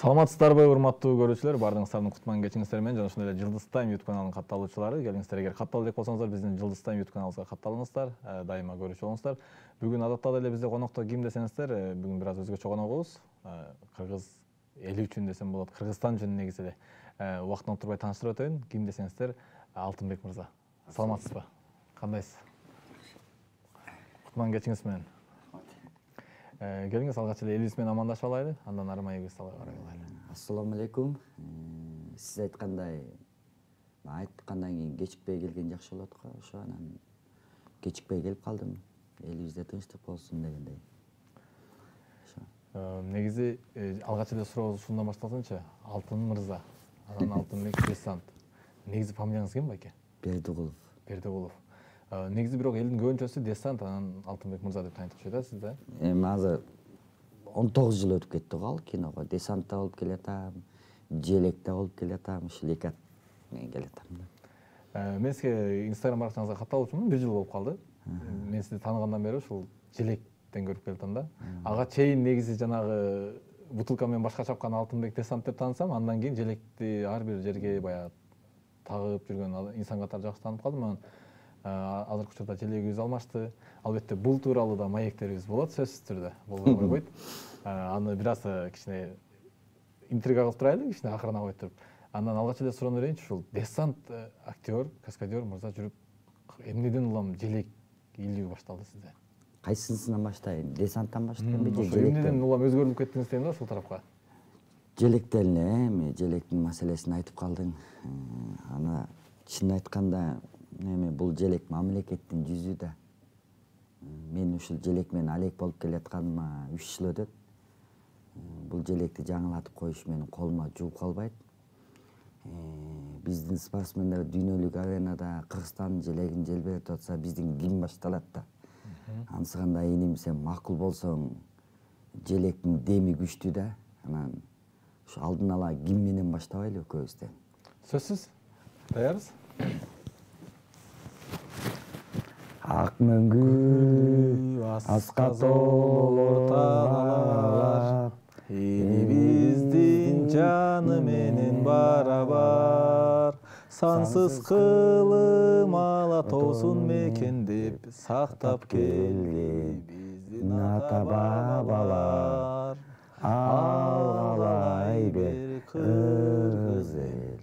Саламатсыздарбы, урматтуу көрүүчүлөр, баардыгыңыздардын кутман кечиңиздер менен жана ошондой эле Жылдыз Тайм YouTube каналынын катталуучулары, келиңиздер, эгер каттала элек болсоңуздар, биздин Жылдыз Тайм YouTube каналыбызга катталыңыздар, дайыма көрүүчү болуңуздар. Бүгүн адаттагы эле бизде конокто ким десеңиздер, бүгүн бир аз өзгөчө коногубуз. Кыргыз эли үчүн десем болот, Кыргызстан үчүн негизи эле убактын отурбай тааныштырып өтөйүн. Ким десеңиздер, Алтынбек мырза. Саламатсызбы? Кандайсыз? Кутман кечиңиз менен. Келиңиз алгач эле элибиз менен амандашып алайлы, андан ары маегибизди карай алайлы. Ассаламу алейкум. Сиз айткандай, айткандан кийин кечикпей келген жакшы болот го. Ошо анан кечикпей келип калдым. Элибизде тынчтык болсун дегендей. Негизи алгач эле суроо ушундан башталсынчы. Алтын мырза, анан Алтынбек Десант. Негизи фамилияңыз ким байке? Бердигулов. Бердигулов. Негизи бирок элдин көбүнчөсү Десант, анан Алтынбек мырза деп тааныйтыкчы да сизди. Азыр 19 жыл өтүп кетти го ал киного. Десантта болуп келатам, Желекте болуп келатам, Шилекат менен келатам да. Мен сизге Instagram баракчаңызга катталуучумун, 1 жыл болуп калды. Мен сизди тааныгандан бери ушул Желектен көрүп келатам да. Ага чейин негизи жанагы бутылка менен башка чапкан Алтынбек Десант деп таанысам, андан кийин Желекти ар бир жерге баягы тагып жүргөн инсан катары жакшы таанып калдым. Азыркы учурда желегибиз алмашты. Албетте бул тууралуу да маектерибиз болот, сөзсүз түрдө. Болбой койбойт. Аны бир аз кичине интрига кылып турайлы, кичине акырына коюп туруп. Андан алгач эле суроону берейинчи, ушул Десант актер, каскадер мырза жүрүп, эмнеден улам желек илүү башталды сизде? Кайсысынан баштайын? Десанттан баштайынбы же Желектен? Эмнеден улам өзгөрүлүп кеттиңиз дейм да ушул тарапка? Желектен эле, желектин маселесин айтып калдың. Аны чын айтканда, бул желек мамлекеттин жүзү да. Мен ушул желек менен алек болуп келатканыма 3 жыл өтөт. Бул желекти жаңылатып коюш менин колума жууп калбайт. Биздин спортсмендер дүйнөлүк аренада Кыргызстандын желегин желбиретип атса, биздин ким башталат да. Ансыганда иним, сен макул болсоң, желектин деми күчтүү да. Анан ушу алдын ала ким менен баштабайлы экөөбүздөн. Сөзсүз. Даярбыз? Ак мөңгү аска толор тагалар, элибиздин жаны менен барабар, сансыз кылым ала тоосун мекендеп, сактап келген биздин ата бабалар. Алгалай бер кыргыз эл,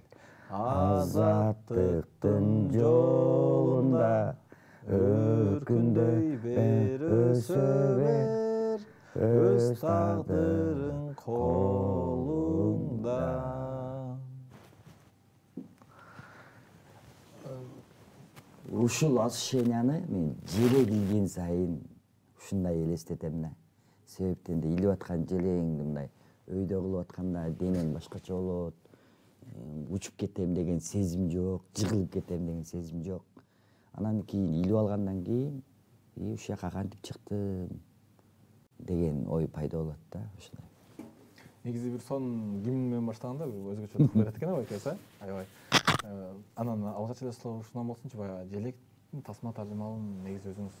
азаттыктын жолунда, өркүндөй бер, өсө бер, өз тагдырың колуңда. Ушул ощущенияны мен желек илген сайын ушундай элестетем да. Себептен де илип аткан желегиңди мындай өйдө кылып атканда денең башкача болот. Учуп кетем деген сезим жок, жыгылып кетем деген сезим жок. Анан кийин илип алгандан кийин ушул жака кантип чыктым деген ой пайда болот да, ушундай. Негизи бир сон ким менен баштаганда өзгөчө тык берет экен байкебиз, аябай. Анан алгач эле ушундан болсунчу, баягы желектин тасма таржымалын негизи өзүңүз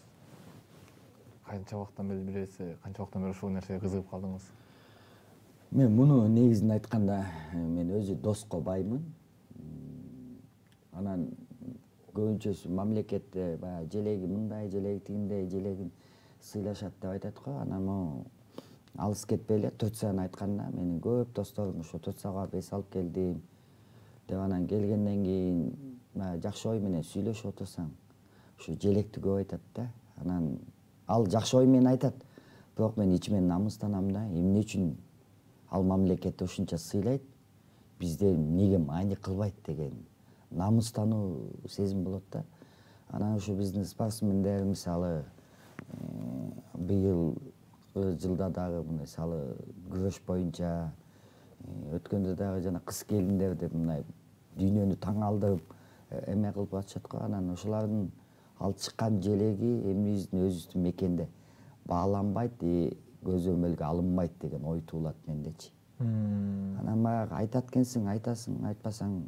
канча убакыттан бери билесиз, канча убакыттан бери ушул нерсеге кызыгып калдыңыз? Мен муну негизин айтканда, мен өзү доско баймын. Анан көбүнчөсү мамлекетте баягы желеги мындай, желеги тигиндей, желегин сыйлашат деп айтат го. Анан могу алыс кетпей эле Төтсаны айтканда, менин көп досторум ошо Төтсага бес алып келдим деп, анан келгенден кийин жакшы ой менен сүйлөшүп отурсаң, ушу желекти көп айтат да. Анан ал жакшы ой менен айтат, бирок мен ичимен намыстанам да. Эмне үчүн ал мамлекетти ушунча сыйлайт, бизде эмнеге маани кылбайт деген намыстануу сезим болот да. Анан ушу биздин спортсмендер мисалы быйыл жылда дагы мисалы күрөш боюнча, өткөндө дагы жана кыз келиндер деп мындай дүйнөнү таң алдырып эме кылып атышат го. Анан ошолордун ал чыккан желеги эми биздин өзүбүздүн мекенде бааланбайт, көзөмөлгө алынбайт деген ой туулат мендечи. Анан баягы айтат экенсиң, айтасың, айтпасаң,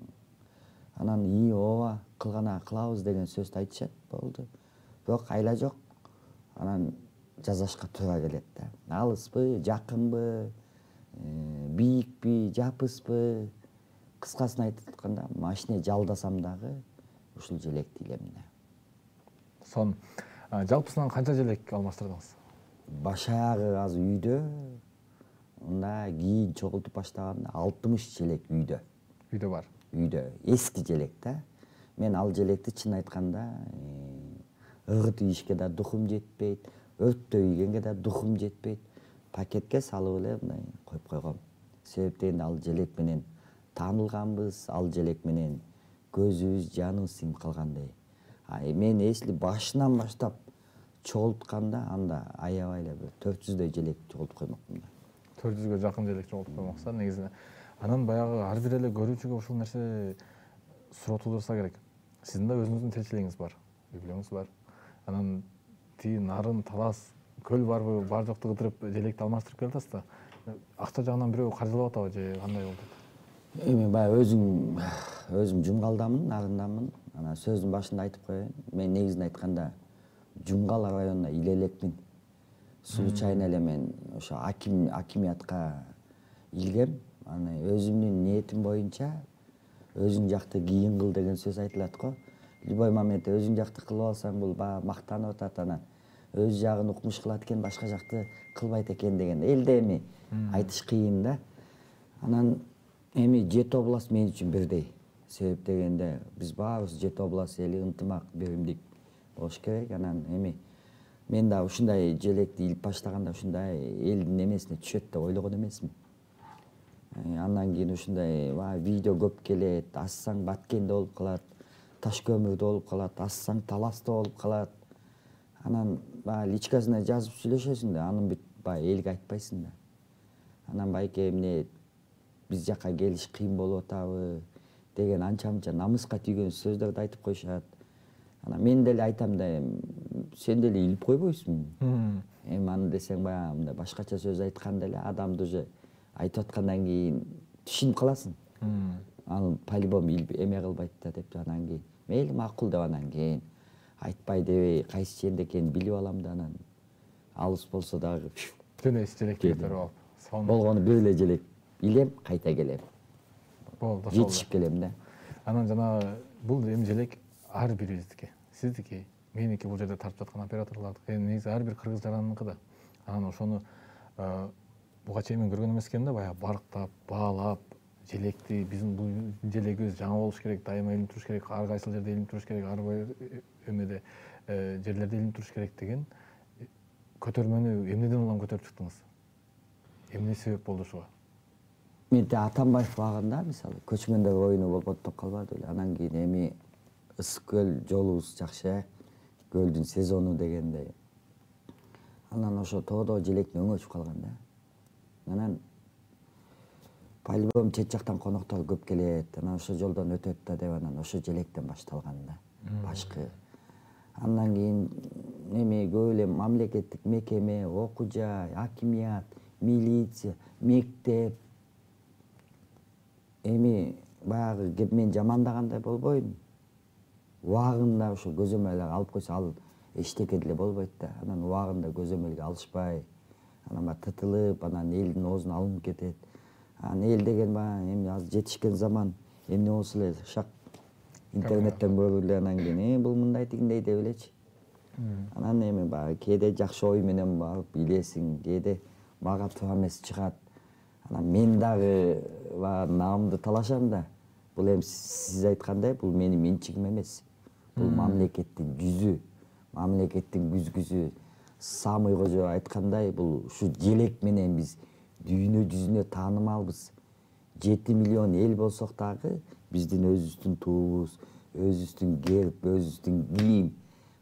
анан ооба кылгана кылабыз деген сөздү айтышат, болду. Бирок айла жок. Анан жасашка туура келет да. Алыспы, жакынбы, бийикпи, жапыспы, кыскасын айтып атканда машине жалдасам дагы ушул желекти илем да. Сон жалпысынан канча желек алмаштырдыңыз? Башагы азыр үйдө, мында кийин чогултуп баштаганда 60 желек үйдө. Үйдө бар. Үйдө эски желек да. Мен ал желекти чын айтканда ыргыт ийишке да духум жетпейт, өттө ийгенге да духум жетпейт. Пакетке салып эле мындай коюп койгом. Себеп дегенде ал желек менен таанылганбыз, ал желек менен көзүбүз, жаныбыз сиңип калгандай. Мен если башынан баштап чогултканда анда аябай эле 400дөй желек чогултуп коймокмун да. 400ге жакын желек чогултуп коймоксуз негизи. Анан баягы ар бир эле көрүүчүгө ушул нерсе суроо туудурса керек. Сиздин да өзүңүздүн тилчилигиңиз бар, үй-бүлөңүз бар. Анан тиги нарын, талас, көл барбы, бар жокту кыдырып желекти алмаштырып келатасыз да. Акча жагынан бирөө каржылап атабы же кандай болду? Эми баягы өзүм Жумгалдамын, нарындамын. Анан сөздүн башында айтып коеюн. Мен негизин айтканда Жумгал районуна иле элекмин. Случайно эле мен ошо акимиятка илгем. Аны өзүмдүн ниетим боюнча өзүң жакты кийин кыл деген сөз айтылат го. Любой моментте өзүң жакты кылып алсаң бул баягы мактанып атат, анан өз жагын укмуш кылат экен, башка жакты кылбайт экен деген. Элде эми айтыш кыйын да. Анан эми жети область мен үчүн бирдей. Себеп дегенде биз баарыбыз жети область эли ынтымак, биримдик болуш керек. Анан эми мен да ушундай желекти илип баштаганда ушундай элдин эмесине түшөт деп ойлогон эмесмин. Андан кийин ушундай видео көп келет, ассаң Баткенде болуп калат, Таш көмүрдө болуп калат, ассаң Таласта болуп калат. Анан личкасына жазып сүйлөшөсүң да, анын бүт элге айтпайсың да. Анан байке эмне биз жака келиш кыйын болуп атабы деген анча-мынча намыска тийген сөздөрдү айтып коюшат. Анан мен деле айтам да, сен деле илип койбойсуң. Эми аны десең баягы мындай башкача сөз айтканда эле адамды уже айтып аткандан кийин түшүнүп каласың. Аны по-любому эме кылбайт да деп анан кийин мейли макул деп анан кийин айтпай дебей кайсы жерде экенин билип алам да, анан алыс болсо дагы Жөн эс желекти көтөрүп алып. болгону бир эле желек илем, кайта келем. Болду, ошол. Жетишип келем да. Анан жанагы бул эми желек ар бирибиздики. Сиздики, меники, бул жерде тартып жаткан операторлордуку. Негизи ар бир кыргыз жараныныкы да. Анан ошону буга чейин мен көргөн эмес экенмин да, баягы барктап, баалап, желекти биздин бул желегибиз жаңы болуш керек, дайыма илинип туруш керек, ар кайсыл жерде илинип туруш керек, ар эмеде жерлерде илинип туруш керек деген көтөрмөнү эмнеден улам көтөрүп чыктыңыз? Эмне себеп болду ушуга? Мен Атамбаев убагында мисалы көчмөндөр оюну болуп оттоп калбады эле. Анан кийин эми ысык көл жолубуз жакшы, көлдүн сезону дегендей. Анан ошо тоодо желектин өңөчүп калган да. Анан по-любому чет жактан коноктор көп келет. Анан ошо жолдон өтөт да деп анан ошо желектен башталган да. Башкы. Андан кийин эми көп эле мамлекеттик мекеме, окуу жай, акимият, милиция, мектеп. Эми баягы кеп мен жамандагандай болбойм. Убагында ошо көзөмөлгө алып койсо ал эчтеке деле болбойт да. Анан убагында көзөмөлгө алышпай, анан тытылып, анан элдин оозуна алынып кетет. Анан эл деген эми азыр жетишкен заман, эмне болсо эле шак интернеттен көрүп эле анан кийин бул мындай тигиндей деп элечи. Анан эми баягы кээде жакшы ой менен барып илесиң, кээде мага туура эмес чыгат. Анан мен дагы наамды талашам да. Бул эми сиз айткандай бул менин менчигим эмес. Бул мамлекеттин жүзү, мамлекеттин күзгүсү. Самый Кожо айткандай, бул ушу желек менен биз дүйнө жүзүнө таанымалбыз. 7 миллион эл болсок дагы биздин өзүбүздүн туубуз, өзүбүздүн герб, өзүбүздүн кийим.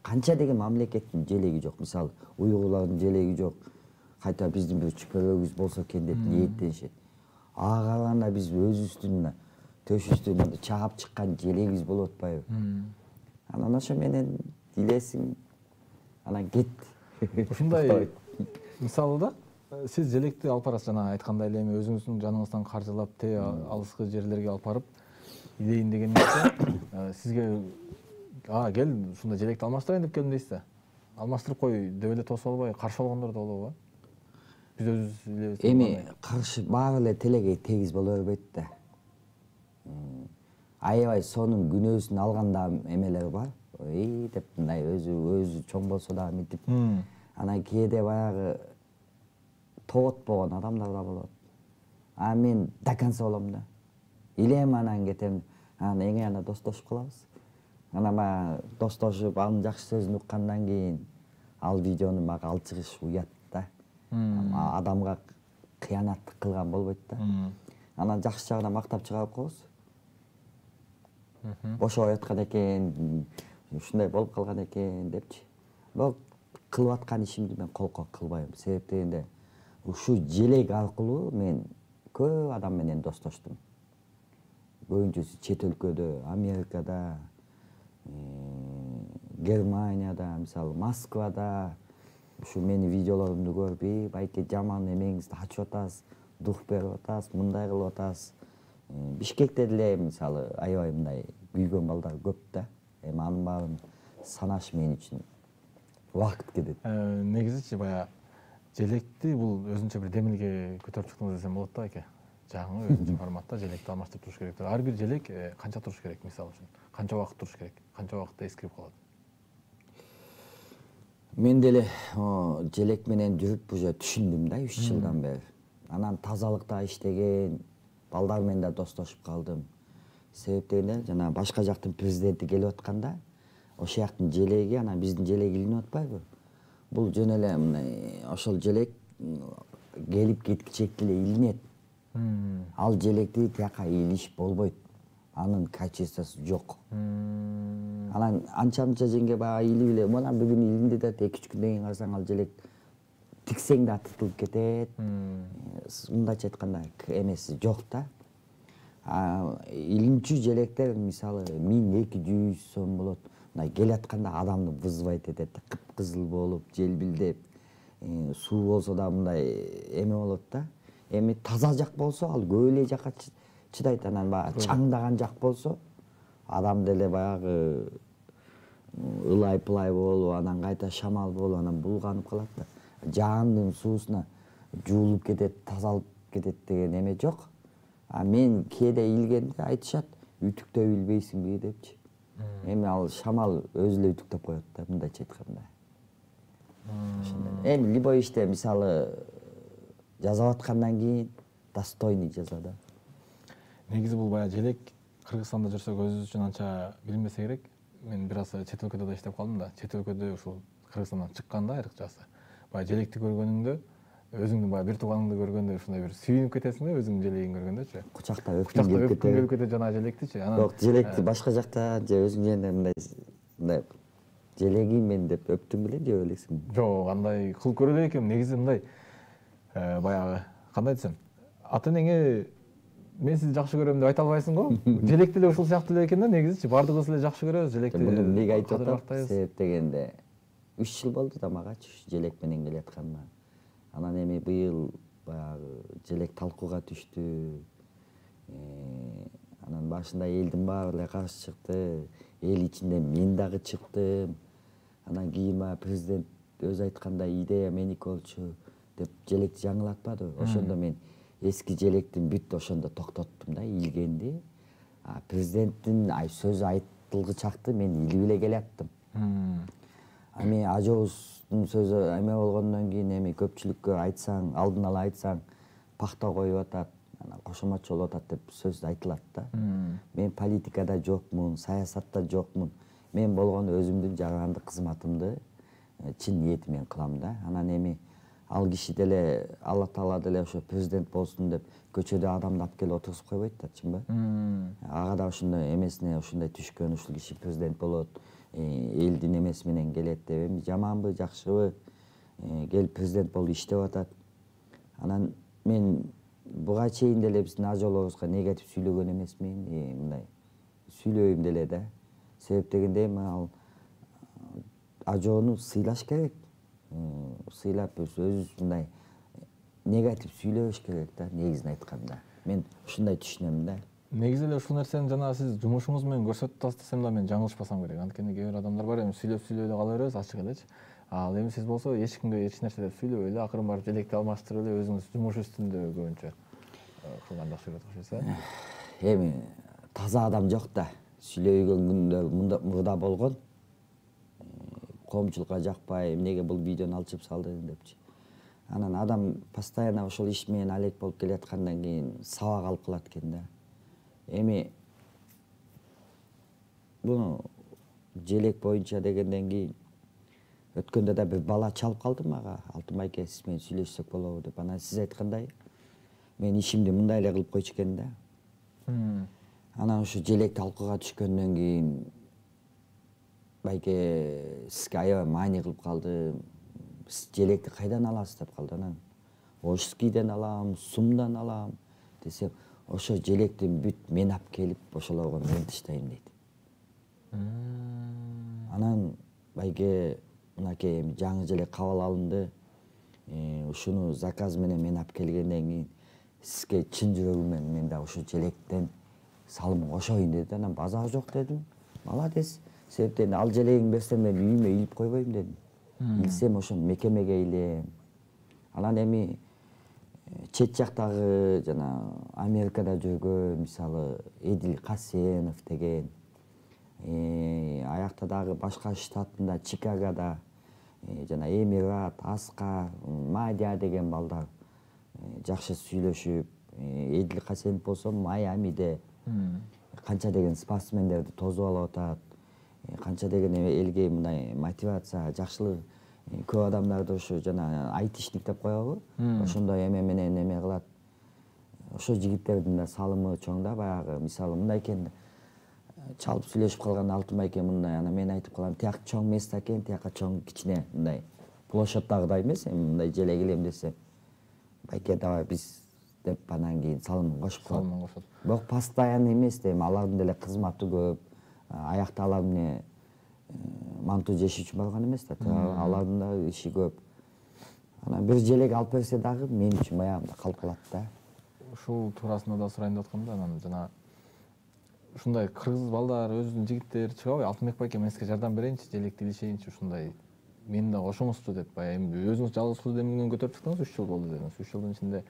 Канча деген мамлекеттин желеги жок. Мисалы, уйгурлардын желеги жок. Кайта биздин бир чүпөрөбүз болсо экен деп ниеттенишет. Ага караганда биз өзүбүздүн төшүбүздөн чаап чыккан желегибиз болуп атпайбы? Анан ошо менен илесиң, анан кет. Ушундай мисалы да, сиз желекти алып барасыз, жана айткандай эле эми өзүңүздүн жаныңыздан каржылап, алыскы жерлерге алып барып илейин деген нерсе сизге кел ушундай желекти алмаштырайын деп келдим дейсиз да. Алмаштырып кой деп эле тосуп албай каршы болгондор да болобу? биз өзүбүз билебиз. Эми каршы баары эле телегей тегиз боло бербейт да. Аябай сонун күнөөсүн алганда эмелер бар. Деп мындай өзү чоң болсо дагы мынтип. Анан кээде баягы тоот болгон адамдар да болот. Мен до конца болом да. Илем анан кетем. Анан эң достошуп калабыз. Анан баягы достошуп, анын жакшы сөзүн уккандан кийин ал видеону мага алып чыгыш уят да. Адамга кыянат кылган болбойт да. Анан жакшы жагынан мактап чыгарып коебуз. Бошобой аткан экен, ушундай болуп калган экен депчи. Бирок кылып аткан ишимди мен колко кылбайм. Себеп дегенде ушу желек аркылуу мен көп адам менен достоштум. Көбүнчөсү чет өлкөдө, Америкада, Германияда, мисалы Москвада ушу менин видеолорумду көрүп, байке жаман эмеңизди ачып атасыз, дух берип атасыз, мындай кылып атасыз. Бишкекте деле мисалы аябай мындай күйгөн балдар көп да. Эми анын баарын санаш мен үчүн убакыт кетет. Негизичи баягы желекти бул өзүнчө бир демилге көтөрүп чыктыңыз десем болот да байке. Жаңы өзүнчө форматта желекти алмаштырып туруш керек. Ар бир желек канча туруш керек мисалы үчүн? Канча убакыт туруш керек? Канча убакытта эскирип калат? Мен деле желек менен жүрүп уже түшүндүм да 3 жылдан бери. Анан тазалыкта иштеген балдар менен да достошуп калдым. Себеп дегенде жана башка жактын президенти келип атканда ошол жактын желеги анан биздин желек илинип атпайбы? Бул жөн эле мындай ошол желек келип кеткичекти эле илинет. Ал желекти тияка илиш болбойт. Анын качествосу жок. Анан анча женге баягы илип эле мына бүгүн илинди да 2-3 күндөн кийин карасаң ал желек тиксең да тытылып кетет. Мындайча айтканда эмеси жок да. Илинчү желектер мисалы 1200 сом болот. Мындай келатканда адамды вызывать этет, кыпкызыл болуп, желбилдеп, суу болсо да мындай эме болот да. Эми таза жак болсо ал көп эле жакка чыдайт. Анан баягы чаңдаган жак болсо адам деле баягы ылай-пылай болуп, анан кайта шамал болуп, анан булганып калат да. Жаандын суусуна жуулуп кетет, тазалып кетет деген эме жок. Мен кээде илгенде айтышат, үтүктөй билбейсиңби депчи. Эми ал шамал өзү эле үтүктөп коет да, мындайча айтканда. Эми любой иште мисалы жазап аткандан кийин достойный жаза да. Негизи бул баягы желек Кыргызстанда жүрсөк өзүбүз үчүн анча билинбесе керек. Мен бир аз чет өлкөдө да иштеп калдым да. Чет өлкөдө ушул Кыргызстандан чыкканда айрыкчасы баягы желекти көргөнүңдө, өзүңдүн баягы бир тууганыңды көргөндө ушундай бир сүйүнүп кетесиң да, өзүңдүн желегиңди көргөндөчү. Кучактап өпкүң келип кетет жана желектичи. Бирок желекти башка жакта же өзүң жеринде мындай желегим мен деп өптүң беле же элексиң? Жок, андай кылып көрө элек экенмин. Негизи мындай баягы кандай десем, ата-энеңе мен сизди жакшы көрөм деп айта албайсың го. Желек деле ушул сыяктуу эле экен да, негизичи баардыгыбыз эле жакшы көрөбүз желекти. Муну эмнеге айтып атам? Себеп дегенде 3 жыл болду да магачы желек менен келатканыма. Анан эми быйыл баягы желек талкууга түштү. Анан башында элдин баары эле каршы чыкты. Эл ичинде мен дагы чыктым. Анан кийин баягы президент өзү айткандай идея меники болчу деп желекти жаңылатпады. Ошондо мен эски желектин бүт ошондо токтоттум да илгенди. Президенттин сөзү айтылгычакты мен илип эле келаттым. Эми ажообуздун сөзү эме болгондон кийин эми көпчүлүккө айтсаң, алдын ала айтсаң, пакта коюп атат, анан кошомочу болуп атат деп сөз айтылат да. Мен политикада жокмун, саясатта жокмун. Мен болгону өзүмдүн жарандык кызматымды чын ниетимен кылам да. Анан эми ал киши деле Алла Таала деле ошо президент болсун деп көчөдө адамды алып келип отургузуп койбойт да, чынбы? Ага да ошондой эмесине ошондой түшкөн, ушул киши президент болот, элдин эмеси менен келет деп. Эми жаманбы, жакшыбы келип президент болуп иштеп атат. Анан мен буга чейин деле биздин ажоолорубузга негатив сүйлөгөн эмесмин, мындай сүйлөйм деле да. Себеп дегенде эми ал ажоону сыйлаш керек. Сыйлап өзүбүз мындай негатив сүйлөбөш керек да, негизин айтканда. Мен ушундай түшүнөм да. Негизи эле ушул нерсени жана сиз жумушуңуз менен көрсөтүп атасыз десем да мен жаңылышпасам керек. Анткени кээ бир адамдар бар, эми сүйлөп да кала беребиз ачык элечи. Ал эми сиз болсо эч кимге эч нерсе деп сүйлөбөй эле акырын барып желекти алмаштырып эле өзүңүз жумуш үстүндө көбүнчө кылган жакшы көрүп атышпайсыз э? Эми таза адам жок да. Сүйлөгөн күндө мурда болгон. Коомчулукка жакпай, эмнеге бул видеону алчып салдың депчи. Анан адам постоянно ошол иш менен алек болуп келаткандан кийин сабак алып калат экен да. Эми буну желек боюнча дегенден кийин өткөндө да бир бала чалып калды мага. Алтын байке, сиз менен сүйлөшсөк болобу деп. Анан сиз айткандай мен ишимди мындай эле кылып койчу экен да. Анан ушу желек талкууга түшкөндөн кийин байке сизге аябай маани кылып калдым. Сиз желекти кайдан аласыз деп калды. Анан Ошскийден алам, Сумдан алам десем, ошо желекти бүт мен алып келип ошолорго мен таштайм дейт. Анан байке мынакей эми жаңы желек кабыл алынды. Ушуну заказ менен мен алып келгенден кийин сизге чын жүрөгүмөн мен да ушу желектен салым кошоюн деди. Анан базар жок дедим. Молодец. Себептен ал желегиңди берсем мен үйүмө илип койбойм дедим. Илсем ошо мекемеге илем. Анан эми чет жактагы жана Америкада жүргөн мисалы Эдил Касенов деген, аякта дагы башка штатында Чикагода жана Эмират, Аскар, Мадия деген балдар жакшы сүйлөшүп, Эдил Касенов болсо Майамиде канча деген спортсмендерди тосуп алып атат. Канча деген элге мындай мотивация, жакшылык көп адамдарды ошо жана айтишник деп коебу. Ошондой эме менен эме кылат. Ошо жигиттердин да салымы чоң да, баягы мисалы мындай экен. Чалып сүйлөшүп калган Алтын байке мындай, анан мен айтып калам, тияк чоң место экен, тияка чоң кичине мындай площадьтагыдай эмес, эми мындай желек илем десем. Байке давай биз деп анан кийин салымын кошуп коет. Салымын кошот. Бирок постоянно эмес да, эми алардын деле кызматы көп. Аякта алар эмне манту жеш үчүн барган эмес да, алардын да иши көп. Анан бир желек алып берсе дагы мен үчүн баягында калып калат да. Ушул туурасында да сурайын деп аткам да, анан жана ушундай кыргыз балдар өзүнүн жигиттери чыгабы, Алтынбек байке мен сизге жардам берейинчи, желекти илишейинчи, ушундай мени да кошуңузчу деп, баягы эми өзүңүз жалгыз кыз демигинен көтөрүп чыктыңыз, 3 жыл болду дедиңиз. 3 жылдын ичинде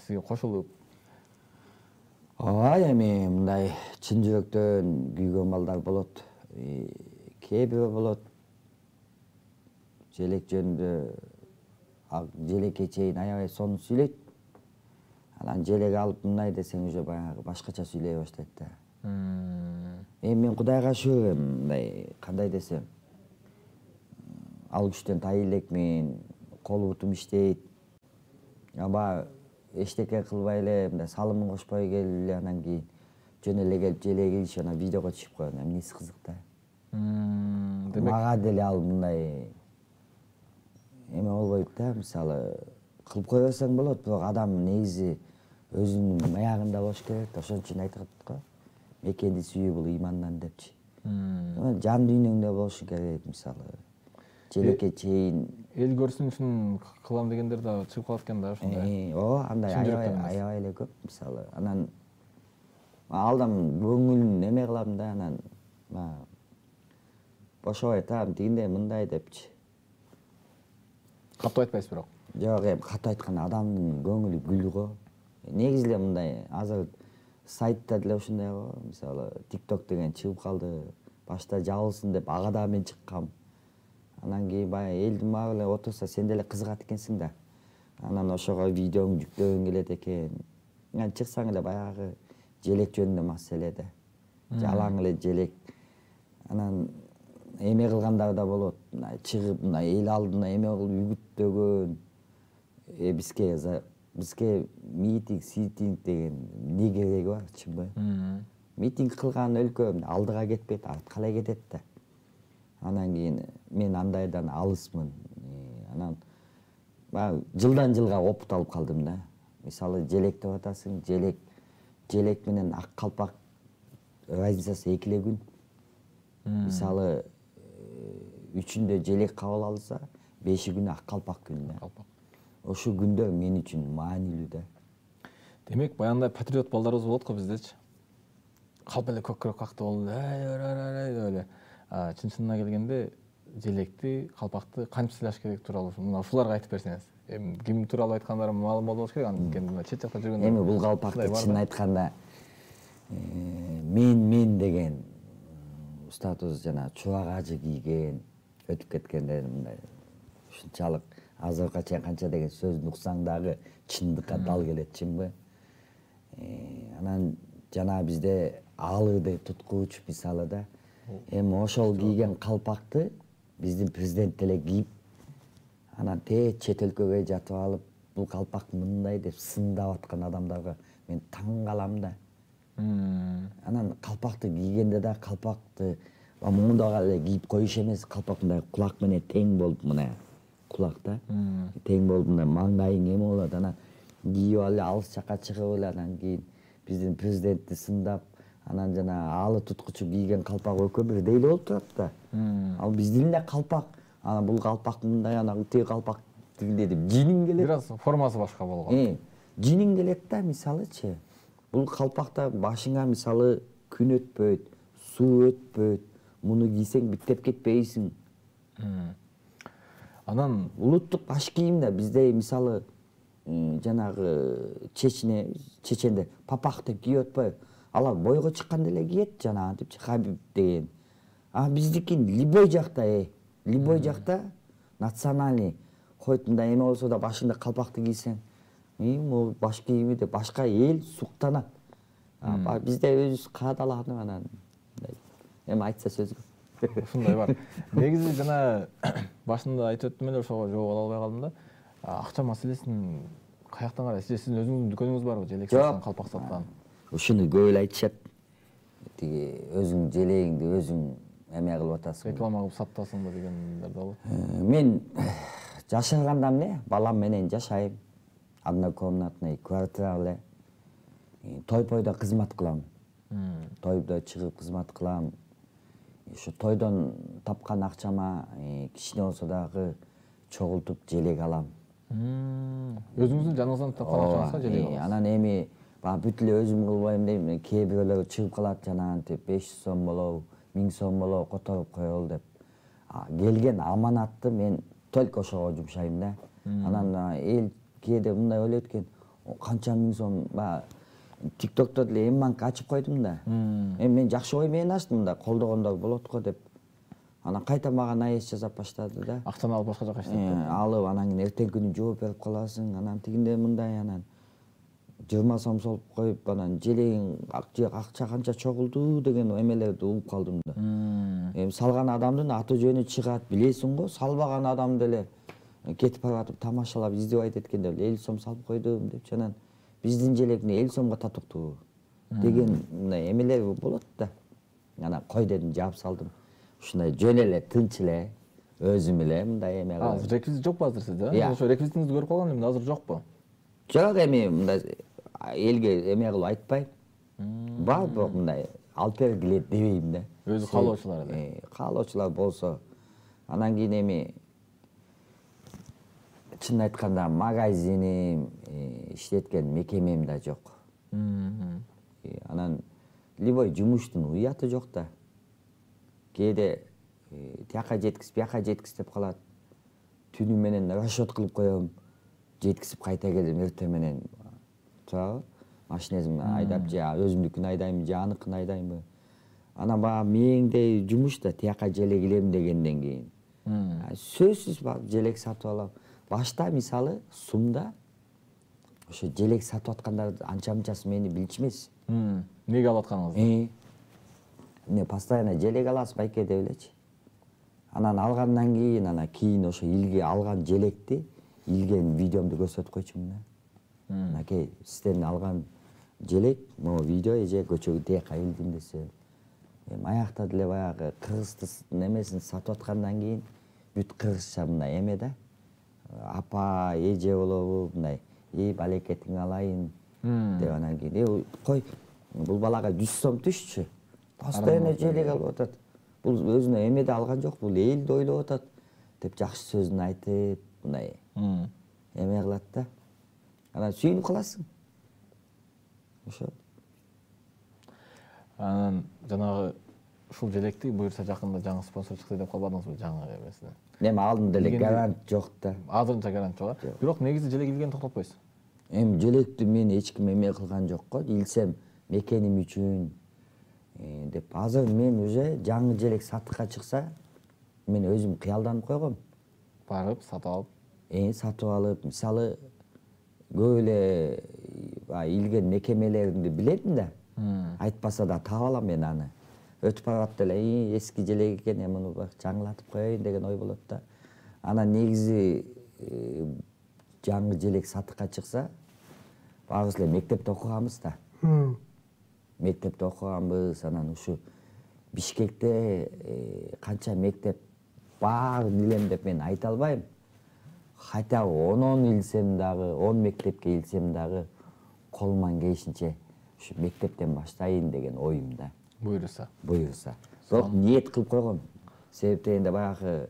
сизге кошулуп Ооба, эми мындай чын жүрөктөн күйгөн балдар болот. Кээ бирөө болот. Желек жөнүндө желекке чейин аябай сонун сүйлөйт. Анан желек алып мындай десең уже баягы башкача сүйлөй баштайт да. Эми мен Кудайга шүгүрөм, мындай кандай десем, ал күчтөн тай элекмин, кол бутум иштейт. Аба эчтеке кылбай эле, мындай салымын кошпой келип эле анан кийин жөн эле келип желек илишип анан видеого түшүп коет. Эмнеси кызык да. Мага деле ал мындай эме болбойт да, мисалы кылып кое берсең болот, бирок адам негизи өзүнүн маягында болуш керек да. Ошон үчүн айтат го, мекенди сүйүү бул ыймандан депчи. Жан дүйнөңдө болушу керек, мисалы желекке чейин эл көрсүн үчүн кылам дегендер да чыгып калат экен да ошондой. Ооба, андай аябай эле көп, мисалы. Анан алдам көңүлүн эме кылам да, анан бошобой атам, тигиндей мындай депчи. Катуу айтпайсыз бирок. Жок, эми катуу айтканда адамдын көңүлү гүл го. Негизи эле мындай азыр сайтта деле ушундай го, мисалы TikTok деген чыгып калды. Башта жабылсын деп ага да мен чыккам. Анан кийин баягы элдин баары эле отурса сен деле кызыгат экенсиң да. Анан ошого видеоңду жүктөгүң келет экен. Анан чыксаң эле баягы желек жөнүндө маселе да. Жалаң эле желек. Анан эме кылгандар да болот. Чыгып мына эл алдына эме кылып үгүттөгөн. Бизге митинг, ситинг деген эмне кереги бар, чынбы? Митинг кылган өлкө алдыга кетпейт, артка эле кетет да. Анан кийин мен андайдан алысмын. Анан баягы жылдан жылга опыт алып калдым да. Мисалы желек деп атасың, желек менен ак калпак разницасы 2 эле күн. Мисалы үчүндө желек кабыл алса, 5 күнү ак калпак күн да. Ошол күндөр мен үчүн маанилүү да. Демек, баягындай патриот балдарыбыз болот го биздечи. Калп эле көккөрөк какты болду. Эле. Чын-чынына келгенде, желекти, калпакты кантип сыйлаш керек тууралуу мына ушуларга айтып берсеңиз. Эми ким тууралуу айткандары маалым болуш керек, анткени чет жакта жүргөндө. Эми бул калпакты чын айтканда мен деген статус жана чубак ажы кийген өтүп кеткендер мындай ушунчалык азыркыга чейин канча деген сөздү уксаң дагы чындыкка дал келет, чынбы? Анан жана бизде алыды туткуч мисалы да. Эми ошол кийген калпакты биздин президент деле кийип, анан чет өлкөгө жатып алып, бул калпак мындай деп сындап аткан адамдарга мен таң калам да. Анан калпакты кийгенде да калпакты мундага эле кийип коюш эмес, калпак мындай кулак менен тең болуп, мына кулак да тең болуп, мындай маңдайың эме болот. Анан кийип эле алыс жакка чыгып эле, анан кийин биздин президентти сындап, анан жана алы туткучу кийген калпак экөө бирдей эле болуп турат да. Ал биздин эле калпак, анан бул калпак мындай, анан тиги калпак тигиндей деп жиниң келет. Бир аз формасы башка болгон. Жиниң келет да, мисалычы. Бул калпакта башыңа мисалы күн өтпөйт, суу өтпөйт, муну кийсең биттеп кетпейсиң. Анан Улуттук баш кийим да бизде мисалы жанагы чеченде папах деп кийип атпайбы? Алар бойго чыкканда эле кийет жанагынтип Хабиб деген. А биздикин любой жакта, любой жакта национальный койт мындай эме болсо да башыңда калпакты кийсең, могу баш кийими деп башка эл суктанат. Бизде өзүбүз каадаланып анан эми айтса сөзгө. Ушундай бар. Негизи жана башында айтып өттүм эле, ошого жооп ала албай калдым да. Акча маселесин каяктан карайсыз? Сиздин өзүңүздүн дүкөнүңүз барбы? Желек саткан, калпак саткан? Ушуну көп эле айтышат. Тиги өзүң желегиңди өзүң эме кылып атасың. Реклама кылып сатасыңбы дегендер да болот. Мен жашаганда эмне, балам менен жашайм. Однокомнатный квартира эле. Той-пойдо кызмат кылам. Тойдо чыгып кызмат кылам. Ошо тойдон тапкан акчама кичине болсо дагы чогултуп желек алам. Өзүңүздүн жаныңыздан тапкан акчаңызга желек аласыз. Анан эми бүт эле өзүм кылбайм дейм. Кээ бирөөлөр чыгып калат жанагынтип 500 сом болобу, 1000 сом болобу которуп коелу деп. Келген аманатты мен только ошого жумшайм да. Анан эл кээде мындай ойлойт экен, канча 1000 сом, ТикТокто деле М-банк ачып койдум да. Эми мен жакшы ой менен ачтым да, колдогондор болот го деп. Анан кайта мага наезд жасап баштады да. Акчаны алып башка жака иштетип. Алып анан кийин эртең күнү жооп берип каласың, анан тигинде мындай, анан 20 сом солуп коюп, анан желегиң акча канча чогулду деген эмелерди угуп калдым да. Эми салган адамдын аты жөнү чыгат, билесиң го, салбаган адам деле кетип баратып тамашалап издебайт эткенде 50 сом салып койдум деп, анан биздин желекни 50 сомго татыктуу деген мындай эмелер болот да. Анан кой дедим, жаап салдым. Ушундай жөн эле, тынч эле, өзүм эле мындай эме кылам. Реквизит жокпу азыр сизде? Ошо реквизитиңизди көрүп калган элем, азыр жокпу? Жок, эми мындай элге эме кылып айтпайм. Бар, бирок мындай алып бергиле дебейм да. Өзү каалоочулар эле. Каалоочулар болсо. Анан кийин эми чын айтканда магазиним, иштеткен мекемем да жок. Анан любой жумуштун уяты жок да. Кээде тияка жеткиз, бияка жеткиз деп калат. Түнү менен расчет кылып коем, жеткизип кайта келем эртең менен. Туурабы? Машинесин айдап, же өзүмдүкүн айдаймбы, же аныкын айдаймбы. Анан баягы мээңде жумуш да, тияка желек илем дегенден кийин. Сөзсүз барып желек сатып алам. Башта мисалы сумда ошо желек сатып аткандар анча-мынчасы мени билчүмес. Эмнеге алып атканыңызды? Эмне постоянно желек аласыз байке деп элечи. Анан алгандан кийин ошо илге алган желекти, илген видеомду көрсөтүп койчумун да. Мынакей сизден алган желек, могу видео эже көчөгү тияка илдим десе. Аякта деле баягы кыргыздын эмесин сатып аткандан кийин бүт кыргызча мындай эме да. Апа, эже болобу, мындай, балекетиң алайын деп анан кийин, кой, бул балага 100 сом түшчү. Постоянно желек алып атат. Бул өзүнө эме да алган жок, бул элди ойлоп атат деп жакшы сөзүн айтып, мындай эме кылат да. Анан сүйүнүп каласың. Ошо. Анан жанагы ушул желекти буюрса жакында жаңы спонсор чыкты деп калбадыңызбы жаңы эмесине? Эми алдында эле Илгенде- гарант жок да. Азырынча гарант жок. Бирок негизи желек илгени токтотпойсуз. Эми желекти мен эч ким эме кылган жок го. Илсем мекеним үчүн деп. Азыр мен уже жаңы желек сатыкка чыкса, мен өзүм кыялданып койгом. Барып сатып алып. Сатып алып, мисалы көп эле илген мекемелерди билем да. Айтпаса да таап алам мен аны. Өтүп барат эле, эски желек экен, муну жаңылатып коеюн деген ой болот да. Анан негизи жаңы желек сатыкка чыкса, багыбыз эле мектепте окуганбыз да. Мектепте окуганбыз, анан ушу Бишкекте канча мектеп баарын илем деп мен айта албайм. Хотя 10 илсем дагы, 10 мектепке илсем дагы колуман келишинче ушу мектептен баштайын деген оюм да. Буюрса. Бирок ниет кылып койгом. Себеп дегенде баягы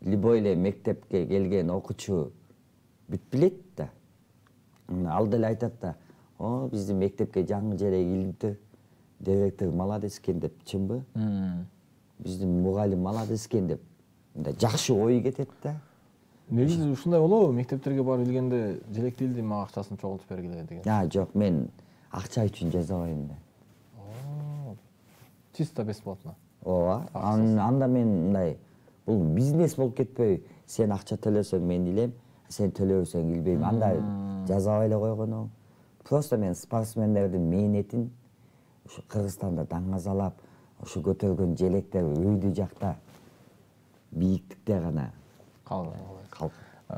любой эле мектепке келген окуучу бүт билет да. Ал деле айтат да, биздин мектепке жаңы желек илди, директор молодец экен деп, чынбы? Биздин мугалим молодец экен деп. Мындай жакшы ой кетет да. Негизи ушундай болобу? Мектептерге барып илгенде желекти илдим, мага акчасын чогултуп бергиле деген. Жок, мен акча үчүн жазабайм да. Чисто бесплатно. Ооба. Анда мен мындай бул бизнес болуп кетпөй, сен акча төлөсөң мен илем, сен төлөбөсөң илбейм. Анда жазабай эле койгону. Просто мен спортсмендердин мээнетин ушу Кыргызстанда даңазалап, ушу көтөргөн желектер өйдү жакта бийиктикте гана калган.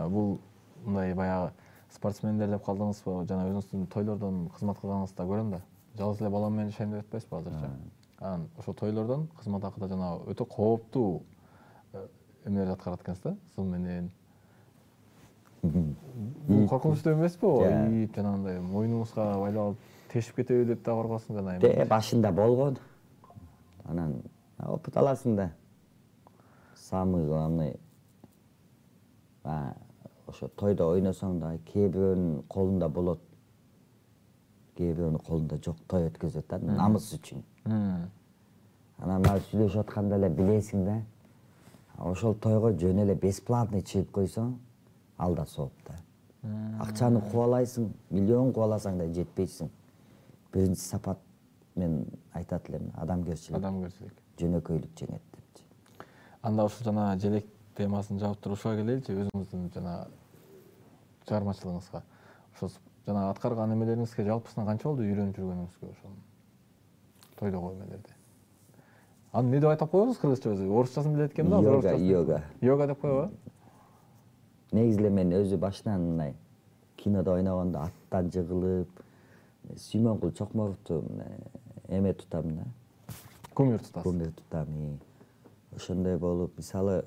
Бул мындай баягы спортсмендер деп калдыңызбы? Жана өзүңүздүн тойлордон кызмат кылганыңызда көрөм да. Жалгыз эле балам менен жашайм деп атпайсызбы азырча? Анан ошо тойлордон кызмат акыда жана өтө кооптуу эмелерди аткарат экенсиз да, зыл менен. Бул коркунучтуу эмеспи? Жанагындай мойнуңузга байлап тешип кетеби деп да коркосуң жана. Башында болгон. Анан опыт аласың да. Самый главный ошо тойдо ойносоң да кээ бирөөнүн колунда болот, кээ бирөөнүн колунда жок, той өткөзөт да, намыс үчүн. Анан барып сүйлөшүп атканда эле билесиң да, ошол тойго жөн эле бесплатный чыгып койсоң, ал да сооп да. Акчаны кубалайсың, миллион кубаласаң да жетпейсиң. Биринчи сапат мен айтат элем, адамгерчилик. Жөнөкөйлүк жеңет депчи. Анда ушул жана желек темасын жаап туруп ушуга келеличи, өзүңүздүн жана чыгармачылыгыңызга. Ошо жана аткарган эмелериңизге жалпысынан канча болду үйрөнүп жүргөнүңүзгө ошол тойдогу эмелерди? Аны эмне деп айтып коебуз кыргызча өзү? Орусчасын билет экен да? Йога. Йога деп коебу? Негизи эле мен өзү башынан мындай кинодо ойногондо аттан жыгылып, Сүймөнкул Чокморовду эме тутам да. Кумир тутасыз. Кумир тутам. Ошондой болуп, мисалы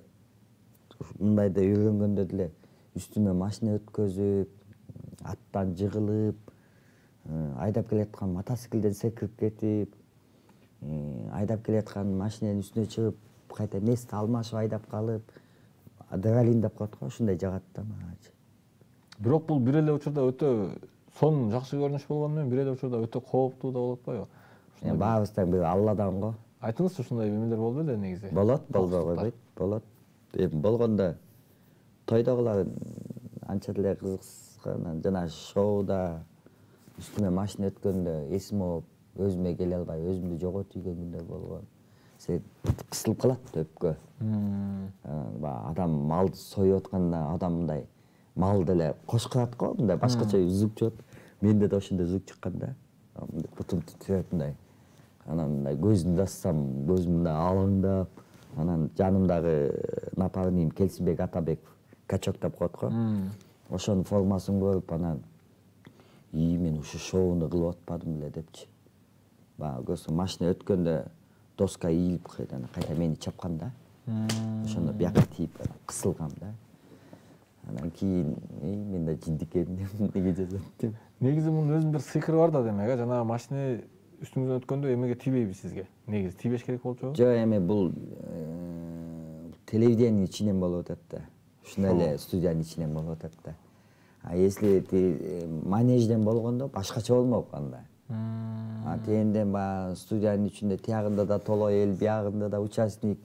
мындайда үйрөнгөндө деле үстүмө машина өткөзүп, аттан жыгылып, айдап келаткан мотоциклден секирип кетип, айдап келаткан машинанын үстүнө чыгып, кайта место алмашып айдап калып, адреналин деп коет го, ушундай жагат да магачы. Бирок бул бир эле учурда өтө сонун жакшы көрүнүш болгону менен бир эле учурда өтө кооптуу да болот атпайбы? Баарыбыздан бир Алладан го. Айтыңызчы, ушундай эмелер болду беле негизи? Болот, болбой койбойт, болот. Эми болгондо тойдогулар анча деле кызыккан, жана шоуда үстүмө машина өткөндө эсим алып, өзүмө келе албай, өзүмдү жоготуп ийген күндөр болгон. Кысылып калат өпкө. Адам малды союп атканда адам мындай мал деле кошкурат го, мындай башкача звук чыгат. Менде да ошондой звук чыккан да. Бутум титиреп мындай. Анан мындай көзүмдү ачсам, көзүм мындай алаңдап, анан жанымдагы напарнигим Келсинбек Атабек качок деп коет го. Ошонун формасын көрүп анан мен ушу шоуну кылып атпадым эле депчи. Көрсөң машина өткөндө доска ийилип кайта мени чапкан да. Ошондо бияка тийип кысылгам да. Анан кийин мен да жиндикем неге жазат деп. Негизи мунун өзүнүн бир сыйкыры бар да демек, жанагы машина үстүңүздөн өткөндө эмеге тийбейби сизге? Негизи тийбеш керек болчу? Жок, эми бул телевидениянын ичинен болуп атат да. Ушундай эле студиянын ичинен болуп атат да. А если манежден болгондо башкача болмок анда. Тегенден баягы студиянын ичинде тиягында да толо эл, биягында да участник.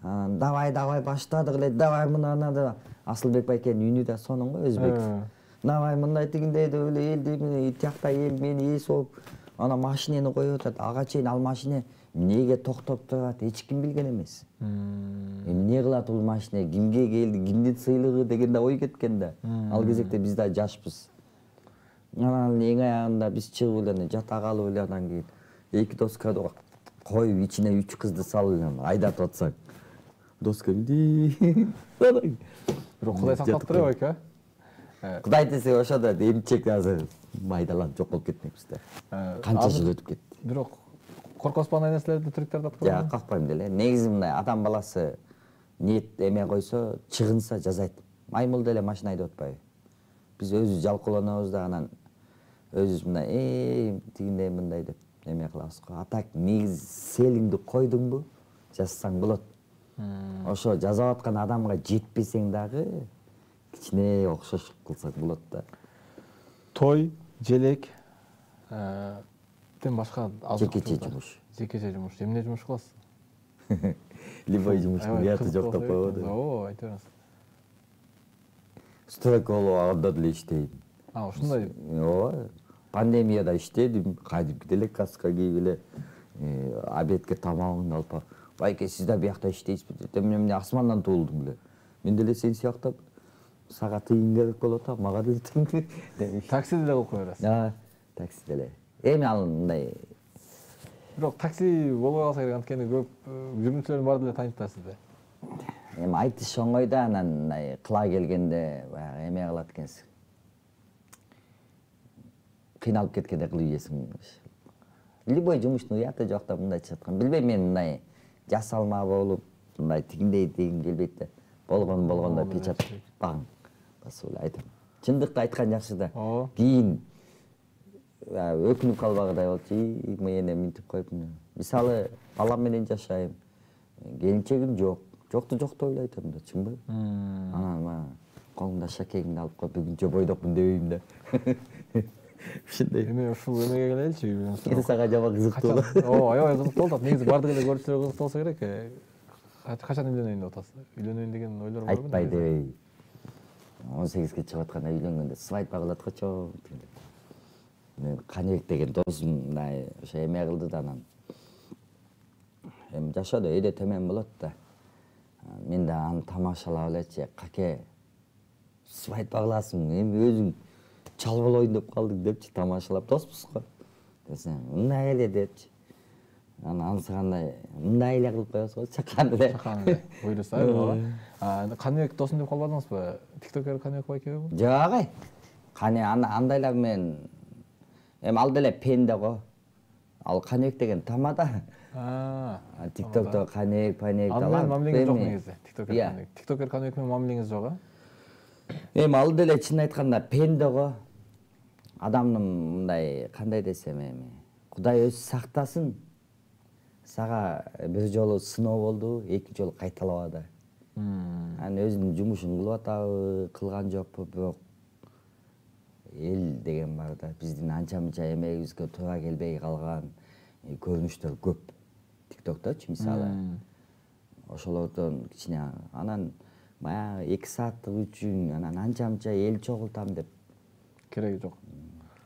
Давай баштадык эле, давай мына деп Асылбек байкенин үнү да сонун го, Өзбеков. Давай мындай тигиндей деп эле элди тиякта эл мени ээс болуп, ана машинени коюп атат. Ага чейин ал машина эмнеге токтоп турат, эч ким билген эмес. Эмне кылат бул машина, кимге келди, кимдин сыйлыгы деген да ой кеткен да. Ал кезекте биз да жашпыз. Анан эң аягында биз чыгып эле жата калып эле анан кийин эки досканы коюп ичине 3 кызды салып эле айдатып атсак. Доска Бирок Кудай сактап туруп байке. Кудай десе ошондо эмчек азыр майдаланып жок болуп кетмекпиз да. Канча жыл өтүп кетти. Бирок коркоспан нерселерди түрктөрдү аткарып. Жок, какпайм деле. Негизи мындай адам баласы ниет эме койсо, чыгынса жазайт. Маймыл деле машина айдап атпайбы. Биз өзүбүз жалкоолонобуз да анан өзүбүз мындай тигиндей мындай деп эме кылабыз го. А так негизи селиңди койдуңбу, жазсаң болот. Ошо жазап аткан адамга жетпесең дагы кичине окшош кылсаң болот да. Той, желек, тем башка жекече жумуш. Жекече жумуш. Эмне жумуш кыласыз? Любой жумуштун уяты жок деп койбоду. Ооба, айта бериңиз. Стройка болуп анда деле иштейм. Ушундай. Ооба. Пандемияда иштедим, кадимки деле каска кийип эле обедке тамагыңды алып, байке сиз да биякта иштейсизби деп, эмне асмандан туулдум эле. Мен деле сен сыяктап сага тыйын керек болот, мага деле тыйын демиш. Такси деле кылып кое бересиз. Такси деле. Эми ал мындай. Бирок такси болбой калса керек, анткени көп жүргүнчүлөрдүн баары деле тааныйт да сизди. Эми айтыш оңой да, анан мындай кыла келгенде баягы эме кылат экенсиң. Кыйналып кеткенде кылып ийесиң. Любой жумуштун уяты жок да мындай чыгаткан. Билбейм, мен мындай жасалма болуп, мындай тигиндей дегим келбейт да. Болгондо печат баң басып эле айтам. Чындыкты айткан жакшы да. Кийин өкүнүп калбагыдай болчу, мен мынтип коюп. Мисалы, балам менен жашайм. Келинчегим жок. Жокту деп эле айтам да, чынбы? Анан колуңда шакегиңди алып коюп, бүгүнчө бойдокмун дебейм да. Ушундай. Эми ушул эмеге келеличи. Эми сага жаба кызыктуу болот. Аябай кызыктуу болот. Негизи баардык эле көрүүчүлөр кызыктуу болсо керек. Качан үйлөнөйүн деп атасыз? Үйлөнөйүн деген ойлор барбы? Айтпай дебей. 18ге чыгып атканда үйлөнгөндө свадьба кылат го чоң. Мен Каныбек деген досум мындай ошо эме кылды да анан. Эми жашоодо өйдө төмөн болот да. Мен да аны тамашалап элечи, каке свадьба кыласың, эми өзүң чал болоюн деп калдың депчи, тамашалап доспуз го. Десем, мындай эле депчи. Анан анысы кандай, мындай эле кылып коебуз го, чакан эле. Чакан эле. Ойлосой. Каныбек досум деп калбадыңызбы? Тиктокер Каныбек байкеби? Жок, кане андайлар мен эми ал деле пенде го. Ал Каныбек деген тамада. Тиктокто Каныбек, Панебек ал менен мамилеңиз жок негизи. Тиктокер Каныбек менен мамилеңиз жок, Эми ал деле чын айтканда пенде го. Адамдын мындай кандай десем эми, Кудай өзү сактасын. Сага бир жолу сыноо болду, эки жолу кайталабады. Анан өзүнүн жумушун кылып атабы, кылган жокпу, бирок эл деген бар да, биздин анча-мынча эмегибизге туура келбей калган көрүнүштөр көп. Тиктокточу мисалы. Ошолордон кичине анан баягы 2 сааттык үчүн анан анча-мынча эл чогултам деп кереги жок.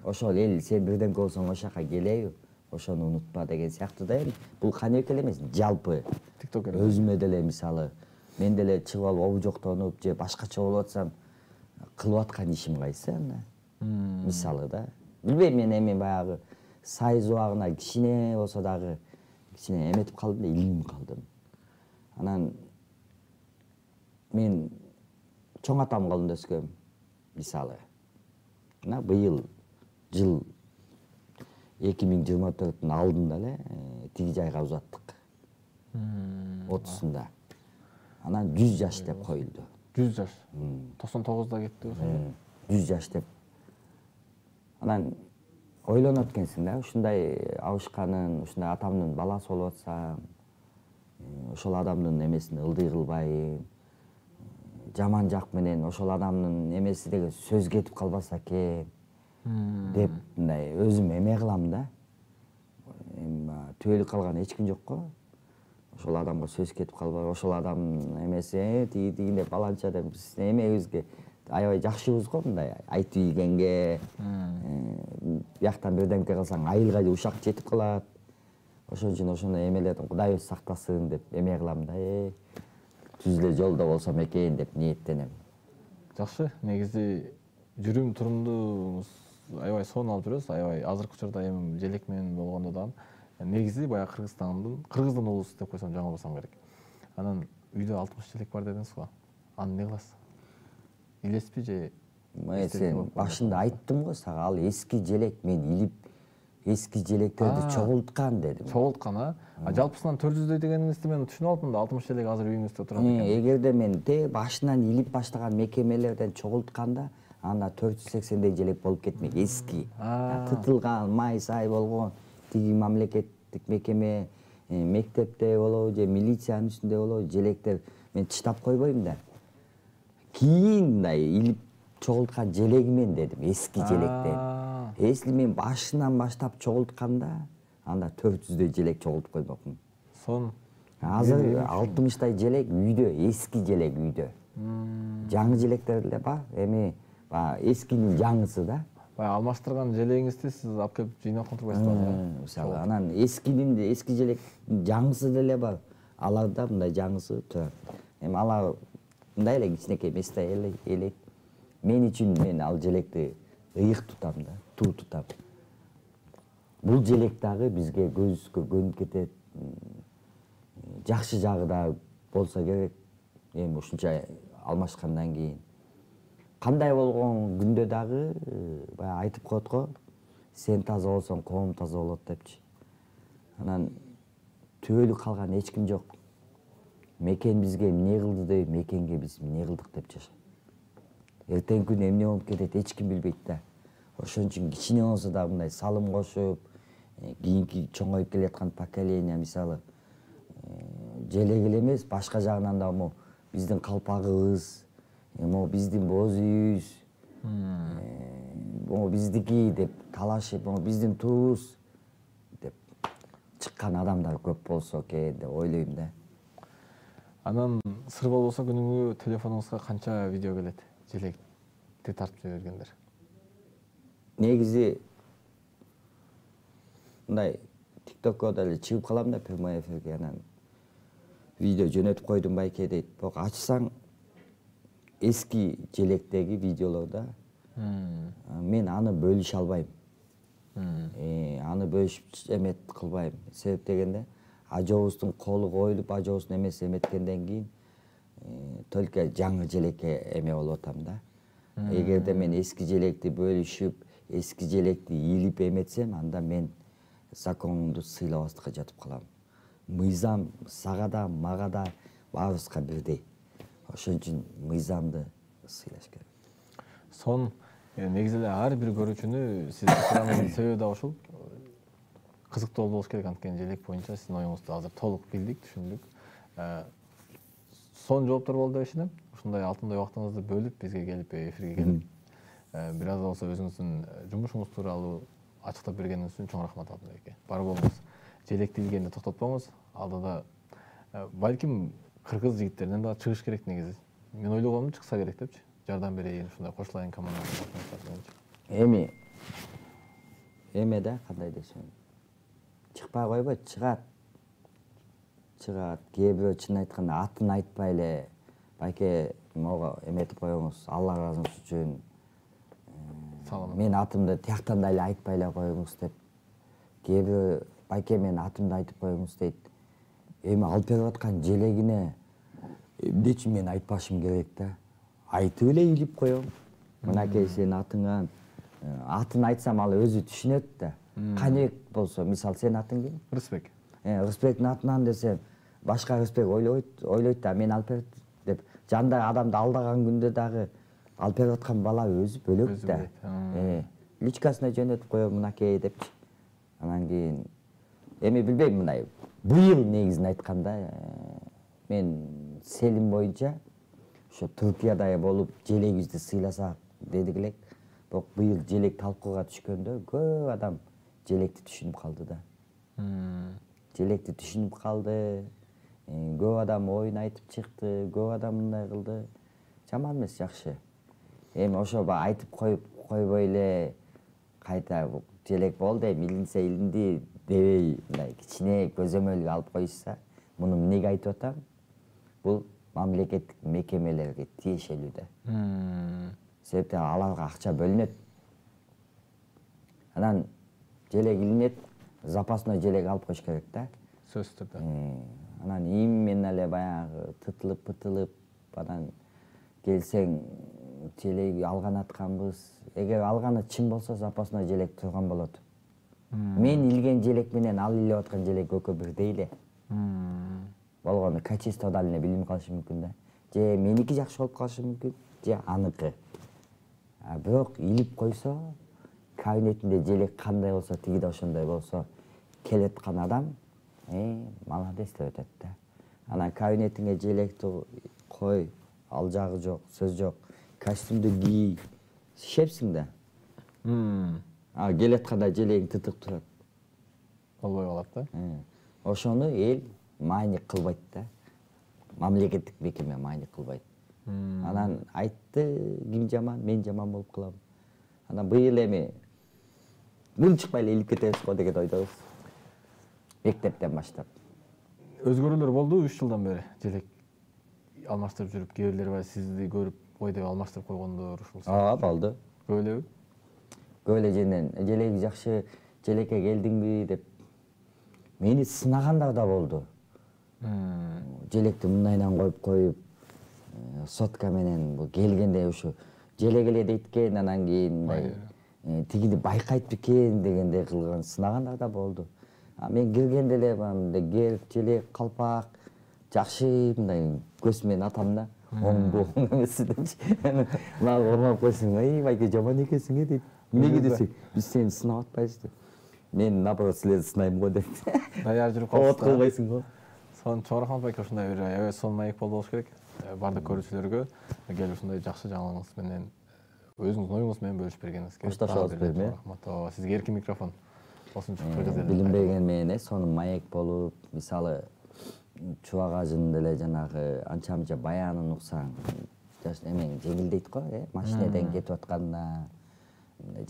Ошол эл сен бирдемке болсоң ошол жака келеби, ошону унутпа деген сыяктуу да. Бул Каныбек эле эмес, жалпы Тиктокер. Өзүмө деле мисалы, мен деле чыгып алып обжоктонуп же башкача болуп атсам, кылып аткан ишим кайсы анда? Мисалы да. Билбейм, мен эми баягы сайыз убагына кичине болсо дагы кичине эметип калдым да, илинип калдым. Анан мен чоң атам колунда өскөм, мисалы. Мына быйыл жыл 2024-түн алдында эле тиги жайга узаттык. 30-сунда. Анан 100 жаш деп коюлду. 100 жаш. 99-да кетти ошо. 100 жаш деп. Анан ойлонот экенсиң да, ушундай абышканын, ушундай атамдын баласы болуп атсам, ошол адамдын эмесин ылдый кылбайм, жаман жак менен ошол адамдын эмеси деген сөз кетип калбаса экен. деп мындай өзүм эме кылам да. Эми түбөлүк калган эч ким жок го. Ошол адамга сөз кетип калбай, ошол адамдын эмеси тиги деп баланча деп биз эмебизге аябай жакшыбыз го мындай айтып ийгенге. Бияктан бирдемке кылсаң айылга эле ушак жетип калат. Ошон үчүн ошону эмелердин Кудай өзү сактасын деп эме кылам да. Түз эле жолдо болсом экен деп ниеттенем. Жакшы, негизи жүрүм турумдуңуз аябай сонун алып жүрөсүз. Аябай азыркы учурда эми желек менен болгондо дагы негизи баягы кыргыздын уулусу деп койсом жаңылбасам керек. Анан үйдө 60 желек бар дедиңиз го. Аны не кыласыз? Илеспи же? Сен башында айттым го сага, ал эски желек, мен илип эски желектерди чогулткан дедим. Чогулткан, жалпысынан 400 дегениңизди мен түшүнүп алыптым да, 60 желек азыр үйүңүздө турат экен. Эгерде мен башынан илип баштаган мекемелерден чогултканда, анда 480 желек болуп кетмек, эски. Тытылган, май сай болгон, тиги мамлекеттик мекеме, мектепте болобу же милициянын үстүндө болобу желектер мен тыштап койбойм да. Кийин мындай илип чогулткан желегимен дедим, эски желектен. Если мен башынан баштап чогултканда, анда 400 желек чогултуп коймокмун. Сон. Азыр 60 желек үйдө, эски желек үйдө. Жаңы желектер деле бар, эми эскинин жаңысы да. Баягы алмаштырган желегиңизди сиз алып келип жыйнап отурбайсызбы? Мисалы, анан эскинин эски желек жаңысы деле бар. Аларда мындай жаңысы турат. Эми алар мындай эле кичинекей эместе элейт. Мен үчүн мен ал желекти ыйык тутам да, туу тутам. Бул желек дагы бизге көзүбүзгө көнүп кетет. Жакшы жагы да болсо керек. Эми ушунча алмашкандан кийин кандай болгон күндө дагы баягы айтып коет го, сен таза болсоң коом таза болот депчи. Анан түбөлүк калган эч ким жок. Мекен бизге эмне кылды деп, мекенге биз эмне кылдык деп жашайт. Эртең күн эмне болуп кетет эч ким билбейт да. Ошон үчүн кичине болсо да мындай салым кошуп, кийинки чоңоюп келаткан поколение мисалы желек эле эмес, башка жагынан да могу биздин калпагыбыз, могу биздин боз үйүбүз, могу биздики деп талашып, могу биздин туубуз деп чыккан адамдар көп болсо экен деп ойлойм да. Анан сыр болбосо күнүгө телефонуңузга канча видео келет? Желекти тартып жибергендер. Негизи мындай TikTokко деле чыгып калам да прямой эфирге, анан видео жөнөтүп койдум байке дейт. Бирок ачсаң эски желектеги видеолорда мен аны бөлүшө албайм. Аны бөлүшүп эмет кылбайм. Себеп дегенде ажообуздун колу коюлуп, ажообуздун эмеси эметкенден кийин только жаңы желекке эме болуп атам да. Эгерде мен эски желекти бөлүшүп, эски желекти илип эметсем, анда мен законду сыйлабастыкка жатып калам. Мыйзам сага да, мага да, баарыбызга бирдей. Ошон үчүн мыйзамды сыйлаш керек. Сон негизи эле ар бир көрүүчүнү сиздин чыгарганыңыздын себеби да ушул. Кызыктуу болуш керек, анткени желек боюнча сиздин оюңузду азыр толук билдик, түшүндүк. Сон жооптор болду деп ишенем. Ушундай алтындай убактыңызды бөлүп бизге келип эфирге келип бир аз болсо өзүңүздүн жумушуңуз тууралуу ачыктап бергениңиз үчүн чоң рахмат Алтынбекке. Бар болуңуз. Желекти илгенде токтотпоңуз. Алдыда балким кыргыз жигиттеринен дагы чыгыш керек негизи. Мен ойлогонум чыкса керек депчи. Жардам берейин, ушундай кошулайын командага. Эме да кандай десем. Чыкпай койбойт, чыгат. Кээ бирөө чын айтканда атын айтпай эле байке мага эметип коюңуз, Алла ыраазыңыз үчүн. Мен атымды тияктан да эле айтпай эле коюңуз деп. Кээ бирөө байке мен атымды айтып коюңуз дейт. Эми алып берип аткан желегине эмне үчүн мен айтпашым керек да? Айтып эле илип коем. Мынакей сенин атыңан. Атын айтсам ал өзү түшүнөт да. Канек болсо, мисалы сенин атың ким? Рысбек. Рысбектин атынан десем, башка Рысбек ойлойт да, мен алып берет деп. Жанда адамды алдаган күндө дагы алып берип аткан бала өзү бөлөк да. Личкасына жөнөтүп коем мынакей депчи. Анан кийин эми билбейм мындай. Быйыл негизин айтканда мен селим боюнча ошо Түркияда болуп желегибизди сыйласак дедик элек. Бирок быйыл желек талкууга түшкөндө көп адам желекти түшүнүп калды да. Желекти түшүнүп калды. Көп адам оюн айтып чыкты, көп адам мындай кылды. Жаман эмес, жакшы. Эми ошо айтып койбой эле кайта желек болду, илинсе илинди дебей, мындай кичине көзөмөлгө алып коюшса, муну эмнеге айтып атам? Бул мамлекеттик мекемелерге тиешелүү да. Себептен аларга акча бөлүнөт. Анан желек илинет, запасной желек алып коюш керек да. Сөзсүз түрдө. Анан им менен эле баягы пытылып, анан келсең желек алган атканбыз. Эгер алганы чын болсо, запасной желек турган болот. Мен илген желек менен ал илеп аткан желек экөө бирдей эле. Болгону качество дал эле билинип калышы мүмкүн да. Же меники жакшы болуп калышы мүмкүн, же аныкы. Бирок илип койсо, кабинетинде желек кандай болсо, тиги да ошондой болсо, келеткан адам молодец деп атат да. Анан кабинетиңе желекти кой, ал жагы жок, сөз жок. Костюмду кий, шепсиң да. Келетканда желегиң тытык турат. Болбой калат да. Ошону эл маанилик кылбайт да. Мамлекеттик мекеме маанилик кылбайт. Анан айтты, ким жаман, мен жаман болуп калам. Анан быйыл эми мун чыкпай эле илип кетебиз го деген ойдобуз. Мектептен баштап. Өзгөрүүлөр болду 3 жылдан бери желек алмаштырып жүрүп, кээ бирлер бар сизди көрүп ой деп алмаштырып койгондор ушул. Болду. Көп элеби? Көп эле жерден желеги жакшы, желекке келдиңби деп мени сынагандар да болду. Желекти мындайдан коюп, сотка менен бул келгенде ушу желек эле дейт экен, анан кийин мындай тигини байкайт бекен дегендей кылган сынагандар да болду. Мен киргенде эле мындай герб, желек, калпак жакшы мындай көз менен атам да. Оң эмес депчи. Мага ормап койсоң, байке жаман экенсиң дейт. Эмнеге десең, биз сени сынап атпайбыз деп. Мен наоборот силерди сынайм го деп. Даяр жүрүп калсыз. От кылбайсың го. Сонун чоң рахмат байке, ушундай бир аябай сонун маек болуш керек. Бардык көрүүчүлөргө келип ушундай жакшы жаңылыгыңыз менен, өзүңүздүн оюңуз менен бөлүшүп бергениңизге коштошобуз берме. Рахмат. Сизге эркин микрофон. Осунча кыргыз эле. Билим берген менен сонун маек болуп, мисалы Чубак ажынын деле жанагы анча-мынча баянын уксаң, эмең жеңилдейт го, машинеден кетип атканда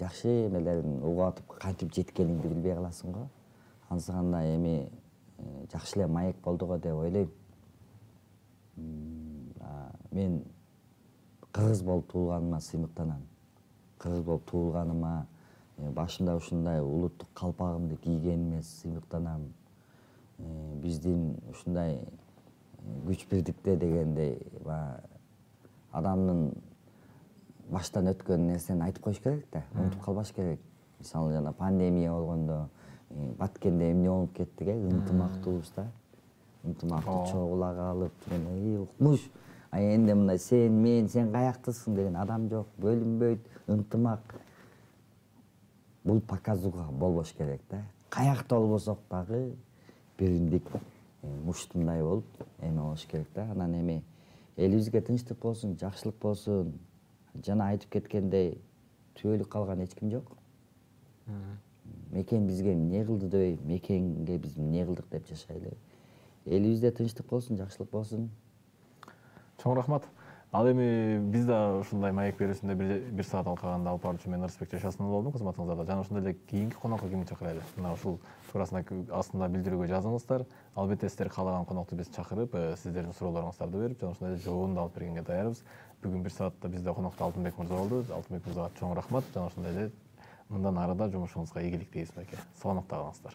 жакшы эмелерин угуп атып кантип жеткениңди билбей каласың го. Ансыганда эми жакшы эле маек болду го деп ойлойм. Мен кыргыз болуп туулганыма сыймыктанам. Кыргыз болуп туулганыма, башымда ушундай улуттук калпагымды кийгениме сыймыктанам. Биздин ушундай күч бирдикте дегендей адамдын баштан өткөн нерсени айтып коюш керек да, унутуп калбаш керек. Мисалы жана пандемия болгондо, Баткенде эмне болуп кеттик, ынтымактуубуз да. Ынтымактуу чогулага алып, укмуш. Энди мындай сен каяктысың деген адам жок, бөлүнбөйт, ынтымак. Бул показууга болбош керек да. Каякта болбосок дагы биримдик муштумдай болуп эме болуш керек да. Анан эми элибизге тынчтык болсун, жакшылык болсун. Жана айтып кеткендей, түбөлүк калган эч ким жок. Мекен бизге эмне кылды дебей, мекенге биз эмне кылдык деп жашайлы. Элибизде тынчтык болсун, жакшылык болсун. Чоң рахмат. Ал эми биз да ушундай маек берүүсүндө бир саат алкаганда алып баруучу мен Ырысбек Жашасынов болдум кызматыңызда. Жана ошондой эле кийинки конокко кимди чакырайлы? Мына ушул туурасында астында билдирүүгө жазыңыздар. Албетте сиздер каалаган конокту биз чакырып, сиздердин суроолоруңуздарды берип, жана ошондой эле жообун да алып бергенге даярбыз. Бүгүн бир саатта бизде конокто Алтынбек мырза болду. Алтынбек мырзага чоң рахмат. Жана ошондой эле мындан ары да жумушуңузга ийгилик тийсин байке. Саламатта калыңыздар.